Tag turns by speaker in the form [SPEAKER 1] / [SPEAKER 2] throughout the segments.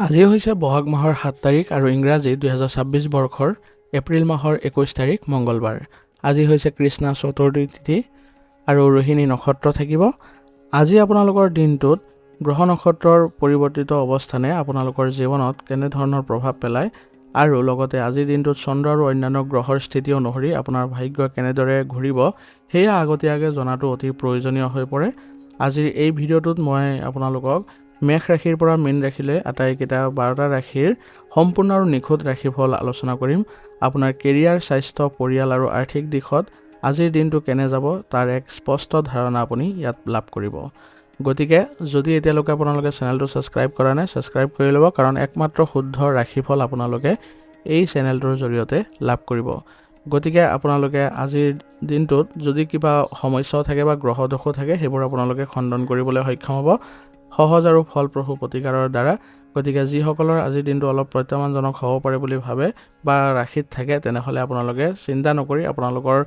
[SPEAKER 1] আজি হৈছে বহাগ মাহৰ 7 তাৰিখ আৰু ইংৰাজী 2026 বৰ্ষৰ এপ্ৰিল মাহৰ 21 তাৰিখ মঙ্গলবাৰ। আজি হৈছে কৃষ্ণা চতুৰ্থী তিথি আৰু ৰোহিণী নক্ষত্ৰ থাকিব। আজি আপোনালোকৰ দিনটোত গ্ৰহ নক্ষত্ৰৰ পৰিৱৰ্তিত অৱস্থানে আপোনালোকৰ জীৱনত কেনে ধৰণৰ প্ৰভাৱ পেলায় আৰু লগতে আজিৰ দিনটোত চন্দ্ৰ আৰু অন্যান্য গ্ৰহৰ স্থিতি অনুসৰি আপোনাৰ ভাগ্য কেনেদৰে ঘূৰিব সেয়া আগতীয়াকৈ জনাটো অতি প্ৰয়োজনীয় হৈ পৰে। আজিৰ এই ভিডিঅ'টোত মই আপোনালোকক মেষ ৰাশিৰ পৰা মীন ৰাশিলৈ আটাইকেইটা 12টা ৰাশিৰ সম্পূৰ্ণ আৰু নিখুঁত ৰাশিফল আলোচনা কৰিম। আপোনাৰ কেৰিয়াৰ, স্বাস্থ্য, পৰিয়াল আৰু আৰ্থিক দিশত আজিৰ দিনটো কেনে যাব তাৰ এক স্পষ্ট ধাৰণা আপুনি ইয়াত লাভ কৰিব। গতিকে যদি এতিয়ালৈকে আপোনালোকে চেনেলটো ছাবস্ক্ৰাইব কৰা নাই, ছাবস্ক্ৰাইব কৰি ল'ব, কাৰণ একমাত্ৰ শুদ্ধ ৰাশিফল আপোনালোকে এই চেনেলটোৰ জৰিয়তে লাভ কৰিব। গতিকে আপোনালোকে আজিৰ দিনটোত যদি কিবা সমস্যাও থাকে বা গ্ৰহ দোষো থাকে সেইবোৰ আপোনালোকে খণ্ডন কৰিবলৈ সক্ষম হ'ব সহজ আৰু ফলপ্ৰসূ প্ৰতিকাৰৰ দ্বাৰা। গতিকে যিসকলৰ আজিৰ দিনটো অলপ প্ৰত্যাহ্বানজনক হ'ব পাৰে বুলি ভাবে বা ৰাশিত থাকে তেনেহ'লে আপোনালোকে চিন্তা নকৰি আপোনালোকৰ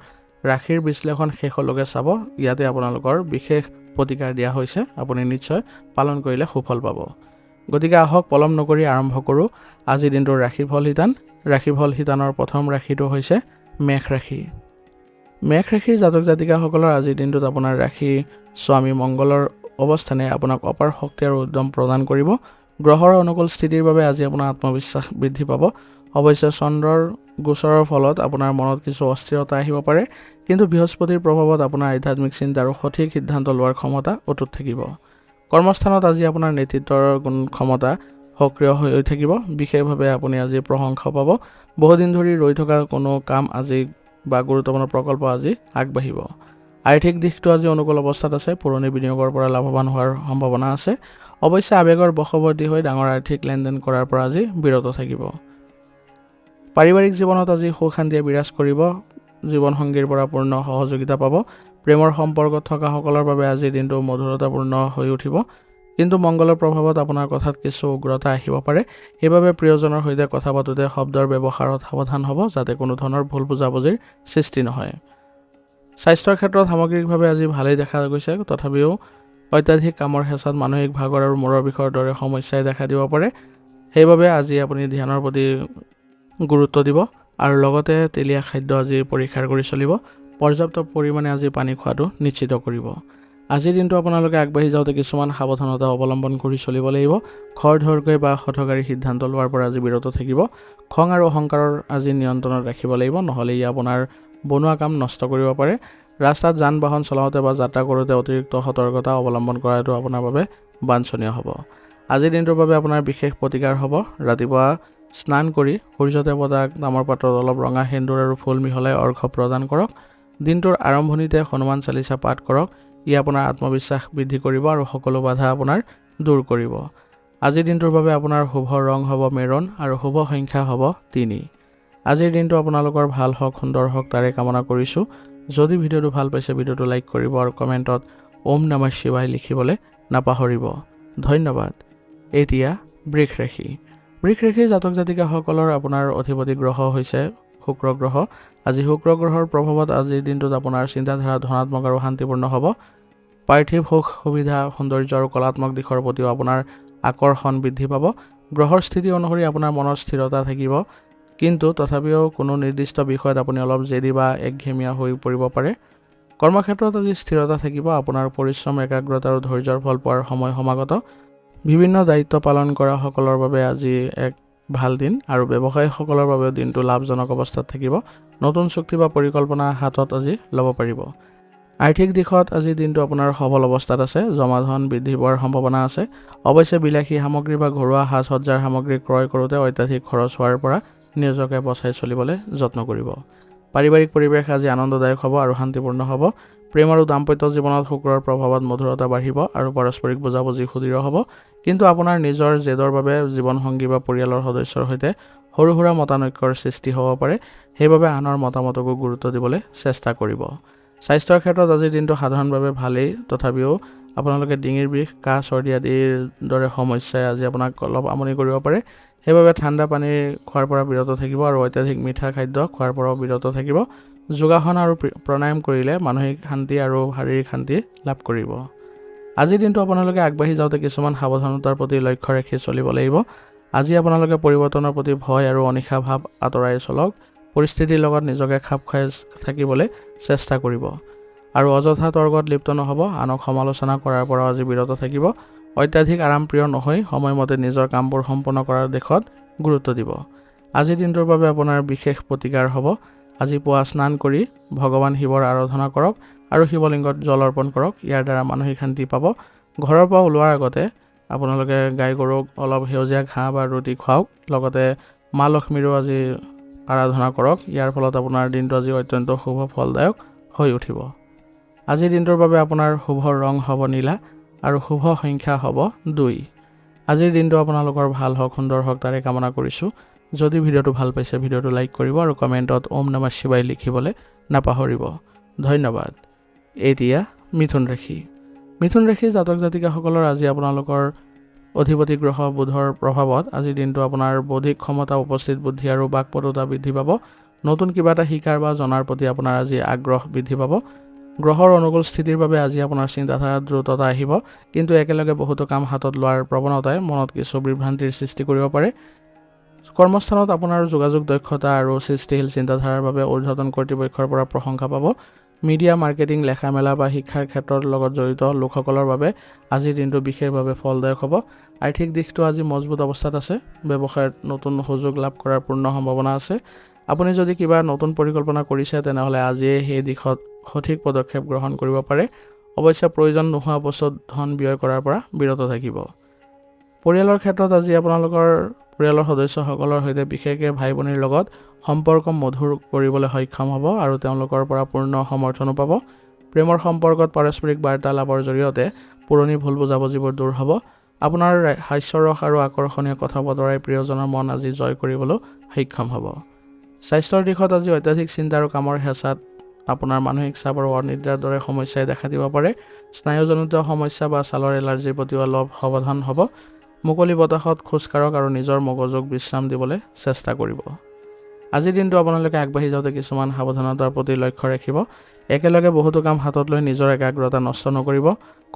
[SPEAKER 1] ৰাশিৰ বিশ্লেষণ শেষলৈকে চাব। ইয়াতে আপোনালোকৰ বিশেষ প্ৰতিকাৰ দিয়া হৈছে, আপুনি নিশ্চয় পালন কৰিলে সুফল পাব। গতিকে আহক পলম নকৰি আৰম্ভ কৰোঁ আজিৰ দিনটোৰ ৰাশিফল শিতান। ৰাশিফল শিতানৰ প্ৰথম ৰাশিটো হৈছে মেষ ৰাশি। মেষ ৰাশিৰ জাতক জাতিকাসকলৰ আজিৰ দিনটোত আপোনাৰ ৰাশি স্বামী মংগলৰ অৱস্থানে আপোনাক অপাৰ শক্তি আৰু উদ্যম প্ৰদান কৰিব। গ্ৰহৰ অনুকূল স্থিতিৰ বাবে আজি আপোনাৰ আত্মবিশ্বাস বৃদ্ধি পাব। অৱশ্যে চন্দ্ৰৰ গোচৰৰ ফলত আপোনাৰ মনত কিছু অস্থিৰতা আহিব পাৰে, কিন্তু বৃহস্পতিৰ প্ৰভাৱত আপোনাৰ আধ্যাত্মিক চিন্তা আৰু সঠিক সিদ্ধান্ত লোৱাৰ ক্ষমতা অটুট থাকিব। কৰ্মস্থানত আজি আপোনাৰ নেতৃত্বৰ গুণ ক্ষমতা সক্ৰিয় হৈ থাকিব। বিশেষভাৱে আপুনি আজি প্ৰশংসা পাব। বহুদিন ধৰি ৰৈ থকা কোনো কাম আজি বা গুৰুত্বপূৰ্ণ প্ৰকল্প আজি আগবাঢ়িব। আৰ্থিক দিশটো আজি অনুকূল অৱস্থাত আছে। পুৰণি বিনিয়োগৰ পৰা লাভৱান হোৱাৰ সম্ভাৱনা আছে। অৱশ্যে আৱেগৰ বশৱৰ্তী হৈ ডাঙৰ আৰ্থিক লেনদেন কৰাৰ পৰা আজি বিৰত থাকিব। পাৰিবাৰিক জীৱনত আজি সুখ শান্তিয়ে বিৰাজ কৰিব। জীৱনসংগীৰ পৰা পূৰ্ণ সহযোগিতা পাব। প্ৰেমৰ সম্পৰ্কত থকাসকলৰ বাবে আজিৰ দিনটো মধুৰতাপূৰ্ণ হৈ উঠিব, কিন্তু মংগলৰ প্ৰভাৱত আপোনাৰ কথাত কিছু উগ্ৰতা আহিব পাৰে। সেইবাবে প্ৰিয়জনৰ সৈতে কথা পাতোঁতে শব্দৰ ব্যৱহাৰত সাৱধান হ'ব, যাতে কোনো ধৰণৰ ভুল বুজাবুজিৰ সৃষ্টি নহয়। স্বাস্থ্যৰ ক্ষেত্ৰত সামগ্ৰিকভাৱে আজি ভালেই দেখা গৈছে, তথাপিও অত্যাধিক কামৰ হেঁচাত মানসিক ভাগৰ আৰু মূৰৰ বিষৰ দৰে সমস্যাই দেখা দিব পাৰে। সেইবাবে আজি আপুনি ধ্যানৰ প্ৰতি গুৰুত্ব দিব আৰু লগতে তেলীয়া খাদ্য আজি পৰিহাৰ কৰি চলিব। পৰ্যাপ্ত পৰিমাণে আজি পানী খোৱাটো নিশ্চিত কৰিব। আজিৰ দিনটো আপোনালোকে আগবাঢ়ি যাওঁতে কিছুমান সাৱধানতা অৱলম্বন কৰি চলিব লাগিব। খৰধৰকৈ বা হঠকাৰী সিদ্ধান্ত লোৱাৰ পৰা আজি বিৰত থাকিব। খং আৰু অহংকাৰৰ আজি নিয়ন্ত্ৰণত ৰাখিব লাগিব, নহ'লে ই আপোনাৰ বনোৱা কাম নষ্ট কৰিব পাৰে। ৰাস্তাত যান বাহন চলাওঁতে বা যাত্ৰা কৰোঁতে অতিৰিক্ত সতৰ্কতা অৱলম্বন কৰাটো আপোনাৰ বাবে বাঞ্ছনীয় হ'ব। আজিৰ দিনটোৰ বাবে আপোনাৰ বিশেষ প্ৰতিকাৰ হ'ব। ৰাতিপুৱা স্নান কৰি সূৰ্য দেৱতাক তামৰ পাত্ৰত অলপ ৰঙা সেন্দুৰ আৰু ফুল মিহলাই অৰ্ঘ্য প্ৰদান কৰক। দিনটোৰ আৰম্ভণিতে হনুমান চালিচা পাঠ কৰক। ই আপোনাৰ আত্মবিশ্বাস বৃদ্ধি কৰিব আৰু সকলো বাধা আপোনাৰ দূৰ কৰিব। আজিৰ দিনটোৰ বাবে আপোনাৰ শুভ ৰং হ'ব মেৰুন আৰু শুভ সংখ্যা হ'ব 3। আজিৰ দিনটো আপোনালোকৰ ভাল হওক, সুন্দৰ হওক তাৰে কামনা কৰিছোঁ। যদি ভিডিঅ'টো ভাল পাইছে ভিডিঅ'টো লাইক কৰিব আৰু কমেণ্টত ওম নমঃ শিৱায় লিখিবলৈ নাপাহৰিব। ধন্যবাদ। এতিয়া বৃষ ৰাশি। বৃষ ৰাশিৰ জাতক জাতিকাসকলৰ আপোনাৰ অধিপতি গ্ৰহ হৈছে শুক্ৰ গ্ৰহ। আজি শুক্ৰ গ্ৰহৰ প্ৰভাৱত আজিৰ দিনটোত আপোনাৰ চিন্তাধাৰা ধনাত্মক আৰু শান্তিপূৰ্ণ হ'ব। পাৰ্থিৱ সুখ সুবিধা, সৌন্দৰ্য আৰু কলাত্মক দিশৰ প্ৰতিও আপোনাৰ আকৰ্ষণ বৃদ্ধি পাব। গ্ৰহৰ স্থিতি অনুসৰি আপোনাৰ মনৰ স্থিৰতা থাকিব, কিন্তু তথাপিও কোনো নিৰ্দিষ্ট বিষয়ত আপুনি অলপ জেদী বা একঘেমীয়া হৈ পৰিব পাৰে। কৰ্মক্ষেত্ৰত আজি স্থিৰতা থাকিব। আপোনাৰ পৰিশ্ৰম, একাগ্ৰতা আৰু ধৈৰ্যৰ ফল পোৱাৰ সময় সমাগত। বিভিন্ন দায়িত্ব পালন কৰা সকলৰ বাবে আজি এক ভাল দিন আৰু ব্যৱসায়ীসকলৰ বাবেও দিনটো লাভজনক অৱস্থাত থাকিব। নতুন চুক্তি বা পৰিকল্পনা হাতত আজি ল'ব পাৰিব। আৰ্থিক দিশত আজিৰ দিনটো আপোনাৰ সবল অৱস্থাত আছে। জমা ধন বৃদ্ধি পোৱাৰ সম্ভাৱনা আছে। অৱশ্যে বিলাসী সামগ্ৰী বা ঘৰুৱা সাজ সজ্জাৰ সামগ্ৰী ক্ৰয় কৰোঁতে অত্যাধিক খৰচ হোৱাৰ পৰা নিজকে বচাই চলিবলৈ যত্ন কৰিব। পাৰিবাৰিক পৰিৱেশ আজি আনন্দদায়ক হ'ব আৰু শান্তিপূৰ্ণ হ'ব। প্ৰেম আৰু দাম্পত্য জীৱনত শুক্ৰৰ প্ৰভাৱত মধুৰতা বাঢ়িব আৰু পাৰস্পৰিক বুজাবুজি সুদৃঢ় হ'ব, কিন্তু আপোনাৰ নিজৰ জেদৰ বাবে জীৱনসংগী বা পৰিয়ালৰ সদস্যৰ সৈতে সৰু সুৰা মতানৈক্যৰ সৃষ্টি হ'ব পাৰে। সেইবাবে আনৰ মতামতকো গুৰুত্ব দিবলৈ চেষ্টা কৰিব। স্বাস্থ্যৰ ক্ষেত্ৰত আজিৰ দিনটো সাধাৰণভাৱে ভালেই, তথাপিও আপোনালোকে ডিঙিৰ বিষ, কাহ, চৰ্দি আদিৰ দৰে সমস্যাই আজি আপোনাক অলপ আমনি কৰিব পাৰে। সেইবাবে ঠাণ্ডা পানী খোৱাৰ পৰা বিৰত থাকিব আৰু অত্যাধিক মিঠা খাদ্য খোৱাৰ পৰাও বিৰত থাকিব। যোগাসন আৰু প্ৰাণায়াম কৰিলে মানসিক শান্তি আৰু শাৰীৰিক শান্তি লাভ কৰিব। আজিৰ দিনটো আপোনালোকে আগবাঢ়ি যাওঁতে কিছুমান সাৱধানতাৰ প্ৰতি লক্ষ্য ৰাখি চলিব লাগিব। আজি আপোনালোকে পৰিৱৰ্তনৰ প্ৰতি ভয় আৰু অনিশা ভাৱ আঁতৰাই চলক। পৰিস্থিতিৰ লগত নিজকে খাপ খুৱাই থাকিবলৈ চেষ্টা কৰিব আৰু অযথা তৰ্কত লিপ্ত নহ'ব। আনক সমালোচনা কৰাৰ পৰা আজি বিৰত থাকিব। অত্যাধিক আৰামপ্ৰিয় নহয় সময়মতে নিজৰ কামবোৰ সম্পন্ন কৰাৰ দিশত গুৰুত্ব দিব। আজিৰ দিনটোৰ বাবে আপোনাৰ বিশেষ প্ৰতিকাৰ হ'ব। আজি পুৱা স্নান কৰি ভগৱান শিৱৰ আৰাধনা কৰক আৰু শিৱলিংগত জল অৰ্পণ কৰক। ইয়াৰ দ্বাৰা মানসিক শান্তি পাব। ঘৰৰ পৰা ওলোৱাৰ আগতে আপোনালোকে গাই গৰুক অলপ সেউজীয়া ঘাঁহ বা ৰুটি খুৱাওক। লগতে মা লক্ষ্মীৰো আজি আৰাধনা কৰক। ইয়াৰ ফলত আপোনাৰ দিনটো আজি অত্যন্ত শুভ ফলদায়ক হৈ উঠিব। আজিৰ দিনটোৰ বাবে আপোনাৰ শুভ ৰং হ'ব নীলা আৰু শুভ সংখ্যা হ'ব 2। আজিৰ দিনটো আপোনালোকৰ ভাল হওক, সুন্দৰ হওক তাৰে কামনা কৰিছোঁ। যদি ভিডিঅ'টো ভাল পাইছে ভিডিঅ'টো লাইক কৰিব আৰু কমেণ্টত ওম নমঃ শিৱায় লিখিবলৈ নাপাহৰিব। ধন্যবাদ। এতিয়া মিথুন ৰাশি। মিথুন ৰাশিৰ জাতক জাতিকাসকলৰ আজি আপোনালোকৰ অধিপতি গ্ৰহ বুধৰ প্ৰভাৱত আজিৰ দিনটো আপোনাৰ বৌদ্ধিক ক্ষমতা, উপস্থিত বুদ্ধি আৰু বাকপটুতা বৃদ্ধি পাব। নতুন কিবা এটা শিকাৰ বা জনাৰ প্ৰতি আপোনাৰ আজি আগ্ৰহ বৃদ্ধি পাব। গ্ৰহৰ অনুকূল স্থিতিৰ বাবে আজি আপোনাৰ চিন্তাধাৰাত দ্ৰুততা আহিব, কিন্তু একেলগে বহুতো কাম হাতত লোৱাৰ প্ৰৱণতাই মনত কিছু বিভ্ৰান্তিৰ সৃষ্টি কৰিব পাৰে। কৰ্মস্থানত আপোনাৰ যোগাযোগ দক্ষতা আৰু সৃষ্টিশীল চিন্তাধাৰাৰ বাবে ঊৰ্ধ্বতন কৰ্তৃপক্ষৰ পৰা প্ৰশংসা পাব। মিডিয়া, মাৰ্কেটিং, লেখা মেলা বা শিক্ষাৰ ক্ষেত্ৰৰ লগত জড়িত লোকসকলৰ বাবে আজিৰ দিনটো বিশেষভাৱে ফলদায়ক হ'ব। আৰ্থিক দিশটো আজি মজবুত অৱস্থাত আছে। ব্যৱসায়ত নতুন সুযোগ লাভ কৰাৰ পূৰ্ণ সম্ভাৱনা আছে। আপুনি যদি কিবা নতুন পৰিকল্পনা কৰিছে তেনেহ'লে আজিয়ে সেই দিশত সঠিক পদক্ষেপ গ্ৰহণ কৰিব পাৰে। অৱশ্যে প্ৰয়োজন নোহোৱা বস্তুত ধন ব্যয় কৰাৰ পৰা বিৰত থাকিব। পৰিয়ালৰ ক্ষেত্ৰত আজি আপোনালোকৰ পৰিয়ালৰ সদস্যসকলৰ সৈতে বিশেষকৈ ভাই ভনীৰ লগত সম্পৰ্ক মধুৰ কৰিবলৈ সক্ষম হ'ব আৰু তেওঁলোকৰ পৰা পূৰ্ণ সমৰ্থনো পাব। প্ৰেমৰ সম্পৰ্কত পাৰস্পৰিক বাৰ্তালাপৰ জৰিয়তে পুৰণি ভুল বুজাবুজিবোৰ দূৰ হ'ব। আপোনাৰ হাস্যৰস আৰু আকৰ্ষণীয় কথা বতৰাই প্ৰিয়জনৰ মন আজি জয় কৰিবলৈ সক্ষম হ'ব। স্বাস্থ্যৰ দিশত আজি অত্যাধিক চিন্তা আৰু কামৰ হেঁচাত আপোনাৰ মানসিক চাপ আৰু অনিদ্ৰাৰ দৰে সমস্যাই দেখা দিব পাৰে। স্নায়ুজনিত সমস্যা বা ছালৰ এলাৰ্জিৰ প্ৰতিও অলপ সাৱধান হ'ব। মুকলি বতাহত খোজকাঢ়ক আৰু নিজৰ মগজুক বিশ্ৰাম দিবলৈ চেষ্টা কৰিব। আজিৰ দিনটো আপোনালোকে আগবাঢ়ি যাওঁতে কিছুমান সাৱধানতাৰ প্ৰতি লক্ষ্য ৰাখিব। একেলগে বহুতো কাম হাতত লৈ নিজৰ একাগ্ৰতা নষ্ট নকৰিব।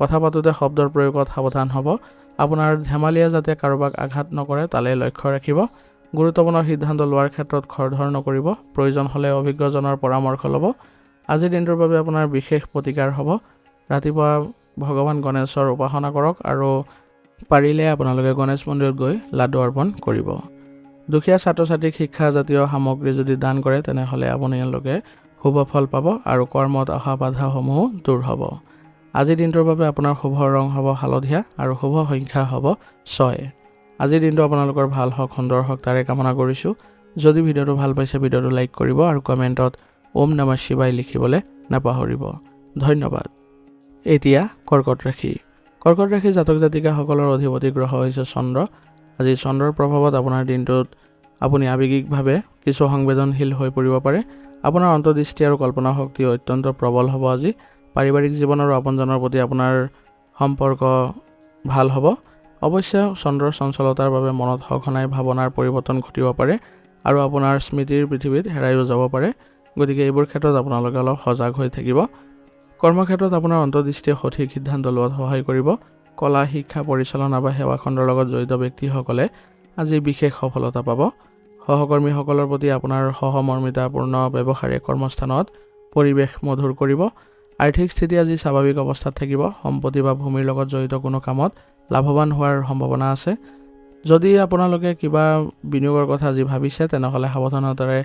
[SPEAKER 1] কথা পাতোঁতে শব্দৰ প্ৰয়োগত সাৱধান হ'ব। আপোনাৰ ধেমালিয়ে যাতে কাৰোবাক আঘাত নকৰে তালৈ লক্ষ্য ৰাখিব। গুৰুত্বপূৰ্ণ সিদ্ধান্ত লোৱাৰ ক্ষেত্ৰত খৰধৰ নকৰিব। প্ৰয়োজন হ'লে অভিজ্ঞজনৰ পৰামৰ্শ ল'ব। আজিৰ দিনটোৰ বাবে আপোনাৰ বিশেষ প্ৰতিকাৰ হ'ব। ৰাতিপুৱা ভগৱান গণেশৰ উপাসনা কৰক আৰু পাৰিলে আপোনালোকে গণেশ মন্দিৰত গৈ লাডু অৰ্পণ কৰিব। দুখীয়া ছাত্ৰ ছাত্ৰীক শিক্ষাজাতীয় সামগ্ৰী যদি দান কৰে তেনেহ'লে আপোনালোকে শুভ ফল পাব আৰু কৰ্মত অহা বাধাসমূহো দূৰ হ'ব। আজিৰ দিনটোৰ বাবে আপোনাৰ শুভ ৰং হ'ব হালধীয়া আৰু শুভ সংখ্যা হ'ব 6। আজিৰ দিনটো আপোনালোকৰ ভাল হওক, সুন্দৰ হওক তাৰে কামনা কৰিছোঁ। যদি ভিডিঅ'টো ভাল পাইছে ভিডিঅ'টো লাইক কৰিব আৰু কমেণ্টত ওম নমঃ শিৱায় লিখিবলৈ নাপাহৰিব। ধন্যবাদ। এতিয়া কৰ্কট ৰাশি। কৰ্কট ৰাশিৰ জাতক জাতিকাসকলৰ অধিপতি গ্ৰহ হৈছে চন্দ্ৰ। আজি চন্দ্ৰৰ প্ৰভাৱত আপোনাৰ দিনটোত আপুনি আৱেগিকভাৱে কিছু সংবেদনশীল হৈ পৰিব পাৰে। আপোনাৰ অন্তৰ্দৃষ্টি আৰু কল্পনা শক্তি অত্যন্ত প্ৰবল হ'ব আজি। পাৰিবাৰিক জীৱন আৰু আপোনজনৰ প্ৰতি আপোনাৰ সম্পৰ্ক ভাল হ'ব। অৱশ্যে চন্দ্ৰৰ চঞ্চলতাৰ বাবে মনত সঘনাই ভাৱনাৰ পৰিৱৰ্তন ঘটিব পাৰে আৰু আপোনাৰ স্মৃতিৰ পৃথিৱীত হেৰাইও যাব পাৰে। গতিকে এইবোৰ ক্ষেত্ৰত আপোনালোকে অলপ সজাগ হৈ থাকিব। কৰ্মক্ষেত্ৰত আপোনাৰ অন্তৰ্দৃষ্টিয়ে সঠিক সিদ্ধান্ত লোৱাত সহায় কৰিব। কলা, শিক্ষা, পৰিচালনা বা সেৱা খণ্ডৰ লগত জড়িত ব্যক্তিসকলে আজি বিশেষ সফলতা পাব। সহকৰ্মীসকলৰ প্ৰতি আপোনাৰ সহমৰ্মিতাপূৰ্ণ ব্যৱহাৰে কৰ্মস্থানত পৰিৱেশ মধুৰ কৰিব। আৰ্থিক স্থিতি আজি স্বাভাৱিক অৱস্থাত থাকিব। সম্পত্তি বা ভূমিৰ লগত জড়িত কোনো কামত লাভৱান হোৱাৰ সম্ভাৱনা আছে। যদি আপোনালোকে কিবা বিনিয়োগৰ কথা আজি ভাবিছে তেনেহ'লে সাৱধানতাৰে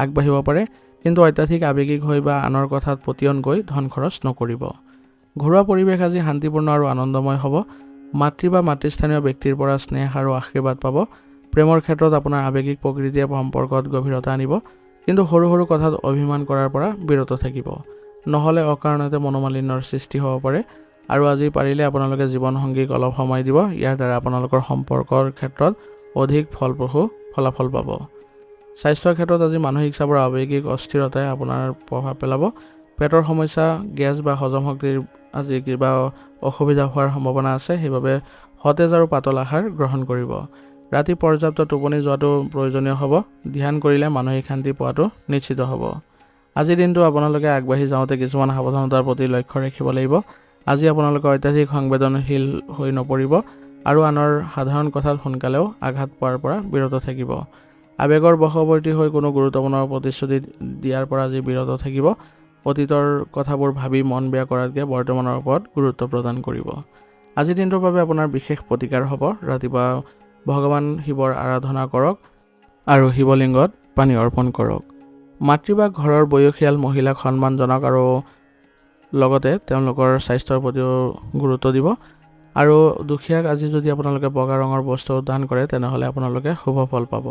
[SPEAKER 1] আগবাঢ়িব পাৰে, কিন্তু অত্যাধিক আৱেগিক হৈ বা আনৰ কথাত পতিয়ন গৈ ধন খৰচ নকৰিব। ঘৰুৱা পৰিৱেশ আজি শান্তিপূৰ্ণ আৰু আনন্দময় হ'ব। মাতৃ বা মাতৃস্থানীয় ব্যক্তিৰ পৰা স্নেহ আৰু আশীৰ্বাদ পাব। প্ৰেমৰ ক্ষেত্ৰত আপোনাৰ আৱেগিক প্ৰকৃতিয়ে সম্পৰ্কত গভীৰতা আনিব, কিন্তু সৰু সৰু কথাত অভিমান কৰাৰ পৰা বিৰত থাকিব। নহ'লে অকাৰণতে মনোমালিন্যৰ সৃষ্টি হ'ব পাৰে। আৰু আজি পাৰিলে আপোনালোকে জীৱনসংগীক অলপ সময় দিব। ইয়াৰ দ্বাৰা আপোনালোকৰ সম্পৰ্কৰ ক্ষেত্ৰত অধিক ফলপ্ৰসূ ফলাফল পাব। স্বাস্থ্যৰ ক্ষেত্ৰত আজি মানসিক চাপ আৰু আৱেগিক অস্থিৰতাই আপোনাৰ প্ৰভাৱ পেলাব। পেটৰ সমস্যা, গেছ বা হজম শক্তিৰ আজি কিবা অসুবিধা হোৱাৰ সম্ভাৱনা আছে। সেইবাবে সতেজ আৰু পাতল আহাৰ গ্ৰহণ কৰিব। ৰাতি পৰ্যাপ্ত টোপনি যোৱাটো প্ৰয়োজনীয় হ'ব। ধ্যান কৰিলে মানসিক শান্তি পোৱাটো নিশ্চিত হ'ব। আজিৰ দিনটো আপোনালোকে আগবাঢ়ি যাওঁতে কিছুমান সাৱধানতাৰ প্ৰতি লক্ষ্য ৰাখিব লাগিব। আজি আপোনালোকে অত্যাধিক সংবেদনশীল হৈ নপৰিব। আৰু আনৰ সাধাৰণ কথাত সোনকালেও আঘাত পোৱাৰ পৰা বিৰত থাকিব। আৱেগৰ বশৱৰ্তী হৈ কোনো গুৰুত্বপূৰ্ণ প্ৰতিশ্ৰুতি দিয়াৰ পৰা আজি বিৰত থাকিব। অতীতৰ কথাবোৰ ভাবি মন বেয়া কৰাতকৈ বৰ্তমানৰ ওপৰত গুৰুত্ব প্ৰদান কৰিব। আজিৰ দিনটোৰ বাবে আপোনাৰ বিশেষ প্ৰতিকাৰ হ'ব। ৰাতিপুৱা ভগৱান শিৱৰ আৰাধনা কৰক আৰু শিৱলিংগত পানী অৰ্পণ কৰক। মাতৃ বা ঘৰৰ বয়সীয়াল মহিলাক সন্মান জনাওক আৰু লগতে তেওঁলোকৰ স্বাস্থ্যৰ প্ৰতিও গুৰুত্ব দিব। আৰু দুখীয়াক আজি যদি আপোনালোকে বগা ৰঙৰ বস্তু দান কৰে তেনেহ'লে আপোনালোকে শুভ ফল পাব।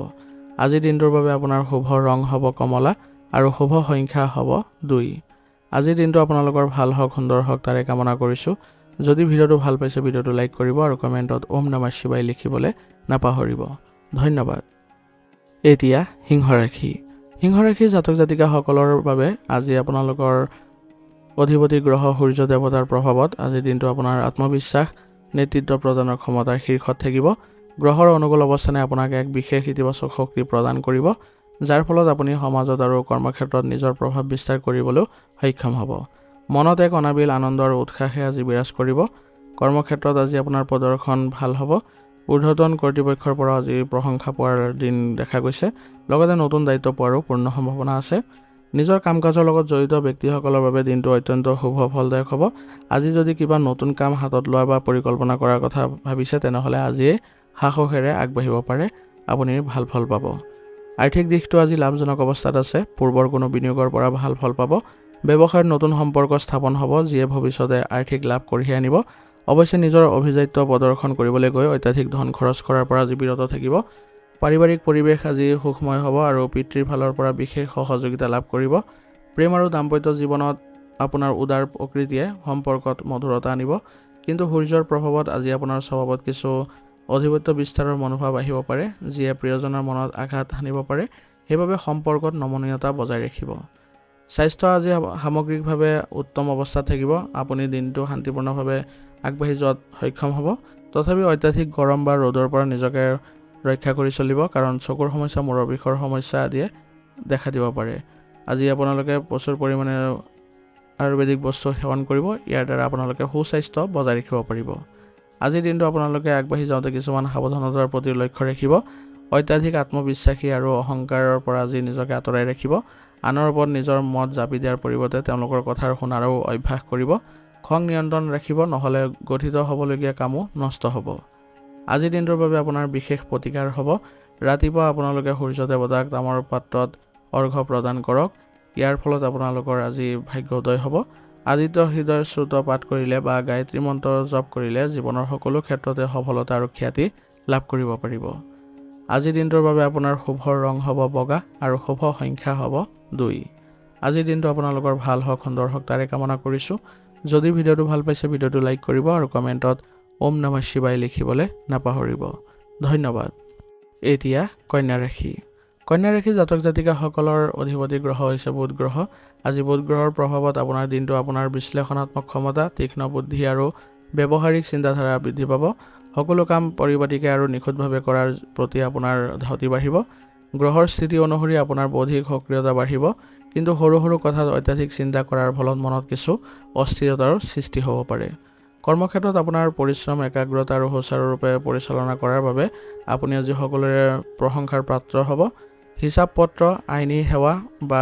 [SPEAKER 1] আজিৰ দিনটোৰ বাবে আপোনাৰ শুভ ৰং হ'ব কমলা আৰু শুভ সংখ্যা হ'ব 2। আজিৰ দিনটো আপোনালোকৰ ভাল হওক, সুন্দৰ হওক তাৰে কামনা কৰিছোঁ। যদি ভিডিঅ'টো ভাল পাইছে ভিডিঅ'টো লাইক কৰিব আৰু কমেণ্টত ওম নমঃ শিৱায় লিখিবলৈ নাপাহৰিব। ধন্যবাদ। এতিয়া সিংহ ৰাশি। সিংহ ৰাশিৰ জাতক জাতিকাসকলৰ বাবে আজি আপোনালোকৰ অধিপতি গ্ৰহ সূৰ্য দেৱতাৰ প্ৰভাৱত আজিৰ দিনটো আপোনাৰ আত্মবিশ্বাস, নেতৃত্ব প্ৰদানৰ ক্ষমতাৰ শীৰ্ষত থাকিব। গ্ৰহৰ অনুকূল অৱস্থানে আপোনাক এক বিশেষ ইতিবাচক শক্তি প্ৰদান কৰিব, যাৰ ফলত আপুনি সমাজত আৰু কৰ্মক্ষেত্ৰত নিজৰ প্ৰভাৱ বিস্তাৰ কৰিবলৈ সক্ষম হ'ব। মনত এক অনাবিল আনন্দ আৰু উৎসাহে আজি বিৰাজ কৰিব। কৰ্মক্ষেত্ৰত আজি আপোনাৰ প্ৰদৰ্শন ভাল হ'ব। ঊৰ্ধ্বতন কৰ্তৃপক্ষৰ পৰা আজি প্ৰশংসা পোৱাৰ দিন দেখা গৈছে। লগতে নতুন দায়িত্ব পোৱাৰো পূৰ্ণ সম্ভাৱনা আছে। নিজৰ কাম কাজৰ লগত জড়িত ব্যক্তিসকলৰ বাবে দিনটো অত্যন্ত শুভ ফলদায়ক হ'ব। আজি যদি কিবা নতুন কাম হাতত লোৱা বা পৰিকল্পনা কৰাৰ কথা ভাবিছে তেনেহ'লে আজিয়ে সাহসেৰে আগবাঢ়িব পাৰে, আপুনি ভাল ফল পাব। আৰ্থিক দিশটো আজি লাভজনক অৱস্থাত আছে। পূৰ্বৰ কোনো বিনিয়োগৰ পৰা ভাল ফল পাব। ব্যৱসায়ত নতুন সম্পৰ্ক স্থাপন হ'ব, যিয়ে ভৱিষ্যতে আৰ্থিক লাভ কঢ়িয়াই আনিব। অৱশ্যে নিজৰ অভিজাত্য প্ৰদৰ্শন কৰিবলৈ গৈ অত্যাধিক ধন খৰচ কৰাৰ পৰা আজি বিৰত থাকিব। পাৰিবাৰিক পৰিৱেশ আজি সুখময় হ'ব আৰু পিতৃৰ ফালৰ পৰা বিশেষ সহযোগিতা লাভ কৰিব। প্ৰেম আৰু দাম্পত্য জীৱনত আপোনাৰ উদাৰ প্ৰকৃতিয়ে সম্পৰ্কত মধুৰতা আনিব। কিন্তু সূৰ্যৰ প্ৰভাৱত আজি আপোনাৰ স্বভাৱত কিছু অধিপত্য বিস্তাৰৰ মনোভাৱ আহিব পাৰে, যিয়ে প্ৰিয়জনৰ মনত আঘাত হানিব পাৰে। সেইবাবে সম্পৰ্কত নমনীয়তা বজাই ৰাখিব। স্বাস্থ্য আজি সামগ্ৰিকভাৱে উত্তম অৱস্থাত থাকিব। আপুনি দিনটো শান্তিপূৰ্ণভাৱে আগবাঢ়ি যোৱাত সক্ষম হ'ব। তথাপি অত্যাধিক গৰম বা ৰ'দৰ পৰা নিজকে ৰক্ষা কৰি চলিব, কাৰণ চকুৰ সমস্যা, মূৰৰ বিষৰ সমস্যা আদিয়ে দেখা দিব পাৰে। আজি আপোনালোকে প্ৰচুৰ পৰিমাণে আয়ুৰ্বেদিক বস্তু সেৱন কৰিব। ইয়াৰ দ্বাৰা আপোনালোকে সুস্বাস্থ্য বজাই ৰাখিব পাৰিব। আজিৰ দিনটো আপোনালোকে আগবাঢ়ি যাওঁতে কিছুমান সাৱধানতাৰ প্ৰতি লক্ষ্য ৰাখিব। অত্যাধিক আত্মবিশ্বাসী আৰু অহংকাৰৰ পৰা আজি নিজকে আঁতৰাই ৰাখিব। আনৰ ওপৰত নিজৰ মত জাপি দিয়াৰ পৰিৱৰ্তে তেওঁলোকৰ কথাৰ শুনাৰো অভ্যাস কৰিব। খং নিয়ন্ত্ৰণ ৰাখিব, নহ'লে গঠিত হ'বলগীয়া কামো নষ্ট হ'ব। আজিৰ দিনটোৰ বাবে আপোনাৰ বিশেষ প্ৰতিকাৰ হ'ব। ৰাতিপুৱা আপোনালোকে সূৰ্য দেৱতাক তামৰ পাত্ৰত অৰ্ঘ্য প্ৰদান কৰক। ইয়াৰ ফলত আপোনালোকৰ আজি ভাগ্য উদয় হ'ব। আদিত্য হৃদয় শ্ৰুত পাঠ কৰিলে বা গায়ত্ৰী মন্ত্ৰ জপ কৰিলে জীৱনৰ সকলো ক্ষেত্ৰতে সফলতা আৰু খ্যাতি লাভ কৰিব পাৰিব। আজিৰ দিনটোৰ বাবে আপোনাৰ শুভ ৰং হ'ব বগা আৰু শুভ সংখ্যা হ'ব 2। আজিৰ দিনটো আপোনালোকৰ ভাল হওক, সুন্দৰ হওক তাৰে কামনা কৰিছোঁ। যদি ভিডিঅ'টো ভাল পাইছে ভিডিঅ'টো লাইক কৰিব আৰু কমেণ্টত ওম নমঃ শিৱায় লিখিবলৈ নাপাহৰিব। ধন্যবাদ। এতিয়া কন্যা ৰাশি। কন্যা ৰাশি জাতক জাতিকাসকলৰ অধিপতি গ্ৰহ হৈছে বুধ গ্ৰহ। আজি বুধ গ্ৰহৰ প্ৰভাৱত আপোনাৰ দিনটো আপোনাৰ বিশ্লেষণাত্মক ক্ষমতা, তীক্ষ্ণ বুদ্ধি আৰু ব্যৱহাৰিক চিন্তাধাৰা বৃদ্ধি পাব। সকলো কাম পৰিপাটিকে আৰু নিখুঁতভাৱে কৰাৰ প্ৰতি আপোনাৰ ধাউতি বাঢ়িব। গ্ৰহৰ স্থিতি অনুসৰি আপোনাৰ বৌদ্ধিক সক্ৰিয়তা বাঢ়িব। কিন্তু সৰু সৰু কথাত অত্যাধিক চিন্তা কৰাৰ ফলত মনত কিছু অস্থিৰতাৰ সৃষ্টি হ'ব পাৰে। কৰ্মক্ষেত্ৰত আপোনাৰ পৰিশ্ৰম, একাগ্ৰতা আৰু সুচাৰুৰূপে পৰিচালনা কৰাৰ বাবে আপুনি আজি সকলোৰে প্ৰশংসাৰ পাত্ৰ হ'ব। হিচাপ পত্ৰ, আইনী সেৱা বা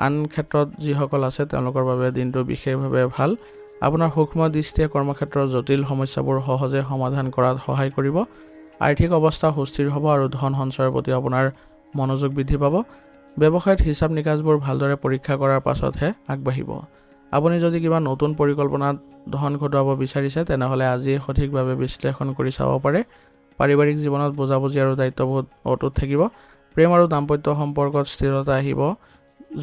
[SPEAKER 1] আন ক্ষেত্ৰত যিসকল আছে তেওঁলোকৰ বাবে দিনটো বিশেষভাৱে ভাল। আপোনাৰ সূক্ষ্ম দৃষ্টিয়ে কৰ্মক্ষেত্ৰৰ জটিল সমস্যাবোৰ সহজে সমাধান কৰাত সহায় কৰিব। আৰ্থিক অৱস্থা সুস্থিৰ হ'ব আৰু ধন সঞ্চয়ৰ প্ৰতি আপোনাৰ মনোযোগ বৃদ্ধি পাব। ব্যৱসায়ত হিচাপ নিকাচবোৰ ভালদৰে পৰীক্ষা কৰাৰ পাছতহে আগবাঢ়িব। আপুনি যদি কিবা নতুন পৰিকল্পনাত ধন ঘটোৱাব বিচাৰিছে তেনেহ'লে আজি সঠিকভাৱে বিশ্লেষণ কৰি চাব পাৰে। পাৰিবাৰিক জীৱনত বুজাবুজি আৰু দায়িত্ববোধ অটুট থাকিব। প্ৰেম আৰু দাম্পত্য সম্পৰ্কত স্থিৰতা আহিব।